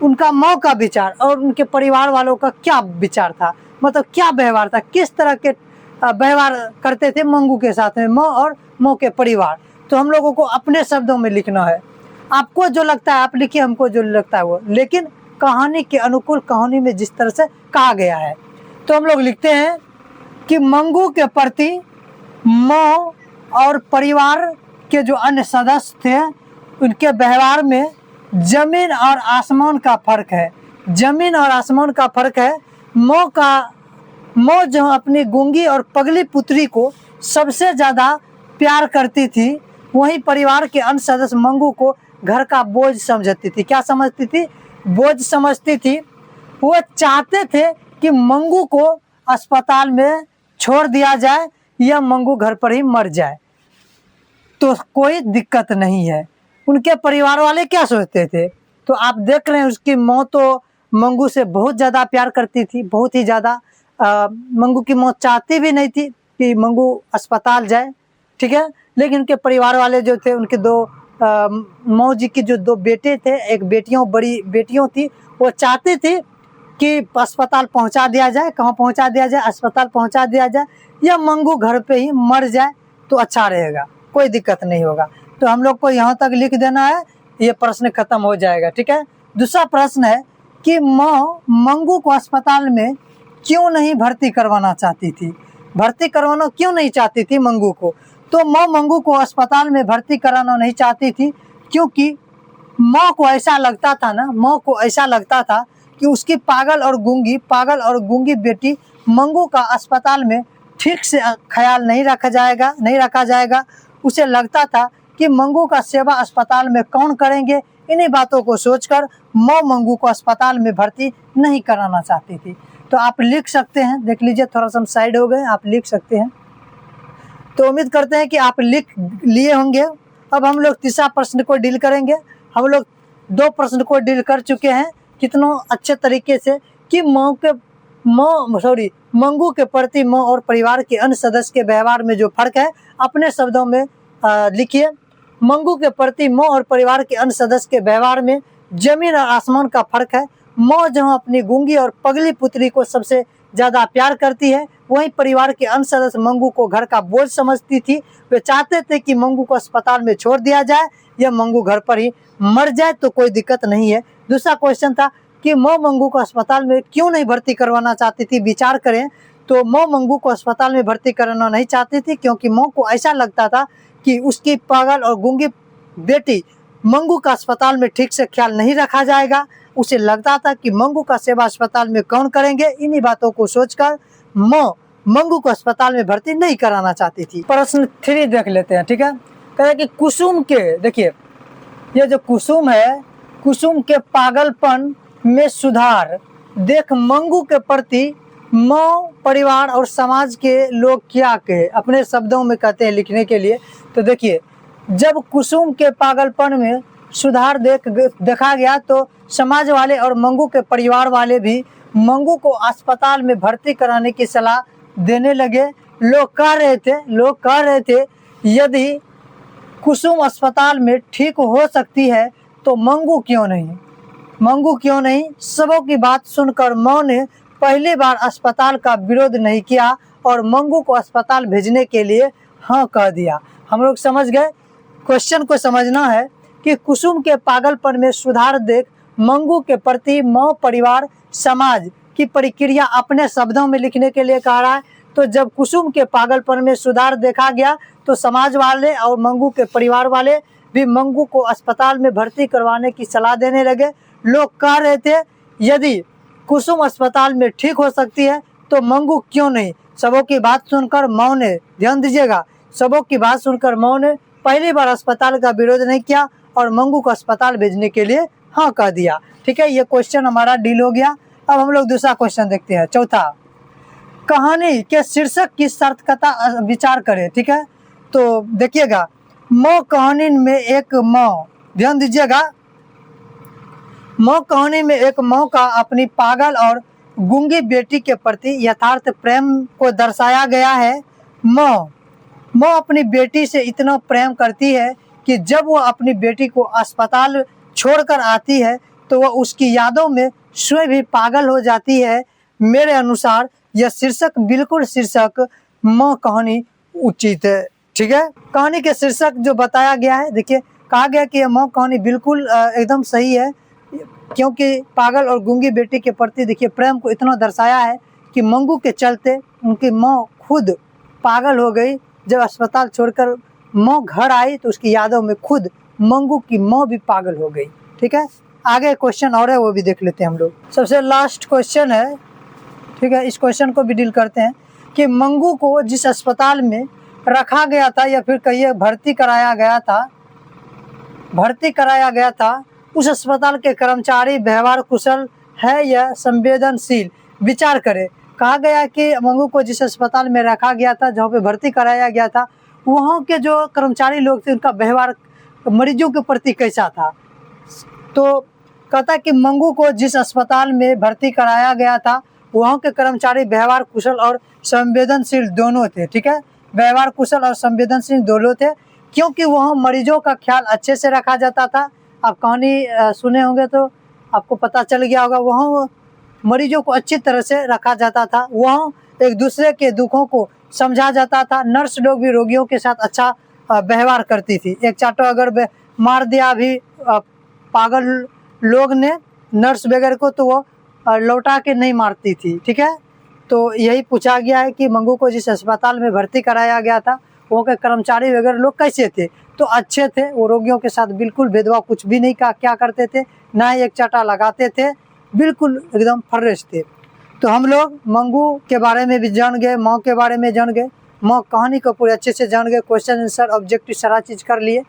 उनका मौ का विचार और उनके परिवार वालों का क्या विचार था, मतलब क्या व्यवहार था, किस तरह के व्यवहार करते थे मंगू के साथ में मौ और मौ के परिवार। तो हम लोगों को अपने शब्दों में लिखना है। आपको जो लगता है आप लिखिए, हमको जो लगता है वो, लेकिन कहानी के अनुकूल, कहानी में जिस तरह से कहा गया है। तो हम लोग लिखते हैं कि मंगू के प्रति मौ और परिवार के जो अन्य सदस्य थे उनके व्यवहार में जमीन और आसमान का फर्क है। जमीन और आसमान का फर्क है। मौ जो अपनी गूंगी और पगली पुत्री को सबसे ज़्यादा प्यार करती थी, वहीं परिवार के अन्य सदस्य मंगू को घर का बोझ समझती थी। क्या समझती थी? बोझ समझती थी। वो चाहते थे कि मंगू को अस्पताल में छोड़ दिया जाए या मंगू घर पर ही मर जाए तो कोई दिक्कत नहीं है। उनके परिवार वाले क्या सोचते थे? तो आप देख रहे हैं उसकी मौत तो मंगू से बहुत ज़्यादा प्यार करती थी, बहुत ही ज़्यादा। मंगू की मौत चाहती भी नहीं थी कि मंगू अस्पताल जाए, ठीक है। लेकिन उनके परिवार वाले जो थे, उनके दो मऊ जी की जो दो बेटे थे, एक बेटियों बड़ी बेटियों थी, वो चाहती थी कि अस्पताल पहुंचा दिया जाए। कहाँ पहुंचा दिया जाए? अस्पताल पहुंचा दिया जाए या मंगू घर पे ही मर जाए तो अच्छा रहेगा, कोई दिक्कत नहीं होगा। तो हम लोग को यहाँ तक लिख देना है, ये प्रश्न खत्म हो जाएगा, ठीक है। दूसरा प्रश्न है कि मंगू को अस्पताल में क्यों नहीं भर्ती करवाना चाहती थी? भर्ती करवाना क्यों नहीं चाहती थी मंगू को? तो मंगू को अस्पताल में भर्ती कराना नहीं चाहती थी क्योंकि माँ को ऐसा लगता था कि उसकी पागल और गूंगी बेटी मंगू का अस्पताल में ठीक से ख्याल नहीं रखा जाएगा। उसे लगता था कि मंगू का सेवा अस्पताल में कौन करेंगे। इन्हीं बातों को सोचकर मंगू को अस्पताल में भर्ती नहीं कराना चाहती थी। तो आप लिख सकते हैं, देख लीजिए थोड़ा सा हम साइड हो गए, आप लिख सकते हैं। तो उम्मीद करते हैं कि आप लिख लिए होंगे। अब हम लोग तीसरा प्रश्न को डील करेंगे। हम लोग 2 प्रश्न को डील कर चुके हैं कितनों अच्छे तरीके से कि मंगू के प्रति माँ और परिवार के अन्य सदस्य के व्यवहार में जो फर्क है अपने शब्दों में लिखिए। मंगू के प्रति माँ और परिवार के अन्य सदस्य के व्यवहार में जमीन और आसमान का फर्क है। माँ जहाँ अपनी गूंगी और पगली पुत्री को सबसे ज़्यादा प्यार करती है, वहीं परिवार के अन्य सदस्य मंगू को घर का बोझ समझती थी। वे चाहते थे कि मंगू को अस्पताल में छोड़ दिया जाए या मंगू घर पर ही मर जाए तो कोई दिक्कत नहीं है। दूसरा क्वेश्चन था कि मंगू को अस्पताल में क्यों नहीं भर्ती करवाना चाहती थी? विचार करें तो मंगू को अस्पताल में भर्ती कराना नहीं चाहती थी क्योंकि को ऐसा लगता था कि उसकी पागल और गूंगी बेटी मंगू का अस्पताल में ठीक से ख्याल नहीं रखा जाएगा। उसे लगता था कि मंगू का सेवा अस्पताल में कौन करेंगे। इन्हीं बातों को सोचकर मंगू को अस्पताल में भर्ती नहीं कराना चाहती थी। प्रश्न 3 देख लेते हैं, ठीक है। कहे कि कुसुम के, देखिए ये जो कुसुम है, कुसुम के पागलपन में सुधार देख मंगू के प्रति माँ, परिवार और समाज के लोग क्या कहे, अपने शब्दों में कहते हैं लिखने के लिए। तो देखिए, जब कुसुम के पागलपन में सुधार देखा गया तो समाज वाले और मंगू के परिवार वाले भी मंगू को अस्पताल में भर्ती कराने की सलाह देने लगे। लोग कह रहे थे यदि कुसुम अस्पताल में ठीक हो सकती है तो मंगू क्यों नहीं। सबों की बात सुनकर माँ ने पहली बार अस्पताल का विरोध नहीं किया और मंगू को अस्पताल भेजने के लिए हाँ कह दिया। हम लोग समझ गए। क्वेश्चन को समझना है कि कुसुम के पागलपन में सुधार देख मंगू के प्रति माँ, परिवार, समाज की प्रतिक्रिया अपने शब्दों में लिखने के लिए कह रहा है। तो जब कुसुम के पागलपन में सुधार देखा गया तो समाज वाले और मंगू के परिवार वाले भी मंगू को अस्पताल में भर्ती करवाने की सलाह देने लगे। लोग कह रहे थे यदि कुसुम अस्पताल में ठीक हो सकती है तो मंगू क्यों नहीं। सबों की बात सुनकर माँ ने, ध्यान दीजिएगा, सबों की बात सुनकर माँ ने पहली बार अस्पताल का विरोध नहीं किया और मंगू को अस्पताल भेजने के लिए हाँ कह दिया। ठीक है, ये क्वेश्चन हमारा डील हो गया। अब हम लोग दूसरा क्वेश्चन देखते हैं। चौथा, कहानी के शीर्षक की सार्थकता विचार करें। ठीक है, तो देखिएगा, माँ कहानी में एक माँ, ध्यान दीजिएगा, माँ कहानी में एक माँ का अपनी पागल और गूंगी बेटी के प्रति यथार्थ प्रेम को दर्शाया गया है। माँ अपनी बेटी से इतना प्रेम करती है कि जब वह अपनी बेटी को अस्पताल छोड़कर आती है तो वह उसकी यादों में स्वयं भी पागल हो जाती है। मेरे अनुसार यह शीर्षक माँ कहानी उचित है। ठीक है, कहानी के शीर्षक जो बताया गया है, देखिए कहा गया कि यह माँ कहानी बिल्कुल एकदम सही है, क्योंकि पागल और गूंगी बेटी के प्रति देखिए प्रेम को इतना दर्शाया है कि मंगू के चलते उनकी माँ खुद पागल हो गई। जब अस्पताल छोड़कर माँ घर आई तो उसकी यादों में खुद मंगू की माँ भी पागल हो गई। ठीक है, आगे क्वेश्चन और है, वो भी देख लेते हैं हम लोग। सबसे लास्ट क्वेश्चन है, ठीक है, इस क्वेश्चन को भी डील करते हैं कि मंगू को जिस अस्पताल में रखा गया था या फिर कहिए भर्ती कराया गया था, उस अस्पताल के कर्मचारी व्यवहार कुशल है या संवेदनशील, विचार करें। कहा गया कि मंगू को जिस अस्पताल में रखा गया था, जहाँ पे भर्ती कराया गया था, वहाँ के जो कर्मचारी लोग थे उनका व्यवहार मरीजों के प्रति कैसा था। तो कहता कि मंगू को जिस अस्पताल में भर्ती कराया गया था, वहाँ के कर्मचारी व्यवहार कुशल और संवेदनशील दोनों थे। ठीक है, व्यवहार कुशल और संवेदनशील दोनों थे, क्योंकि वहाँ मरीजों का ख्याल अच्छे से रखा जाता था। आप कहानी सुने होंगे तो आपको पता चल गया होगा, वहाँ मरीजों को अच्छी तरह से रखा जाता था। वहाँ एक दूसरे के दुखों को समझा जाता था। नर्स लोग भी रोगियों के साथ अच्छा व्यवहार करती थी। एक चाटो अगर मार दिया भी पागल लोग ने नर्स वगैरह को, तो वो लौटा के नहीं मारती थी। ठीक है, तो यही पूछा गया है कि मंगू को जिस अस्पताल में भर्ती कराया गया था, वो के कर्मचारी वगैरह लोग कैसे थे। तो अच्छे थे, वो रोगियों के साथ बिल्कुल भेदभाव कुछ भी नहीं क्या करते थे, ना ही एक चाटा लगाते थे, बिल्कुल एकदम फ्रेश थे। तो हम लोग मंगू के बारे में भी जान गए, माँ के बारे में जान गए, माँ कहानी को पूरे अच्छे से जान गए, क्वेश्चन आंसर ऑब्जेक्टिव सारा चीज़ कर लिए।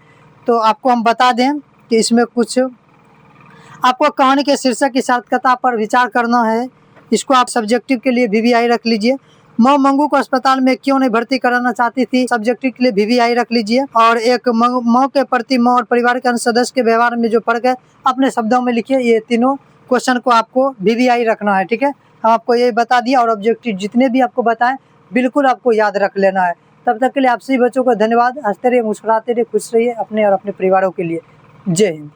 तो आपको हम बता दें कि इसमें कुछ आपको कहानी के शीर्षक की सार्थकता पर विचार करना है। इसको आप सब्जेक्टिव के लिए VVI रख लीजिए। माँ मंगू को अस्पताल में क्यों नहीं भर्ती कराना चाहती थी, सब्जेक्टिव के लिए VVI रख लीजिए। और एक माँ के प्रति माँ और परिवार के अन्य सदस्य के व्यवहार में जो फर्क है अपने शब्दों में लिखिए। ये तीनों क्वेश्चन को आपको VVI रखना है। ठीक है, हम आपको ये बता दिया, और ऑब्जेक्टिव जितने भी आपको बताएं बिल्कुल आपको याद रख लेना है। तब तक के लिए आप सभी बच्चों को धन्यवाद। हंसते रहिए, मुस्कुराते रहिए, खुश रहिए अपने और अपने परिवारों के लिए। जय हिंद।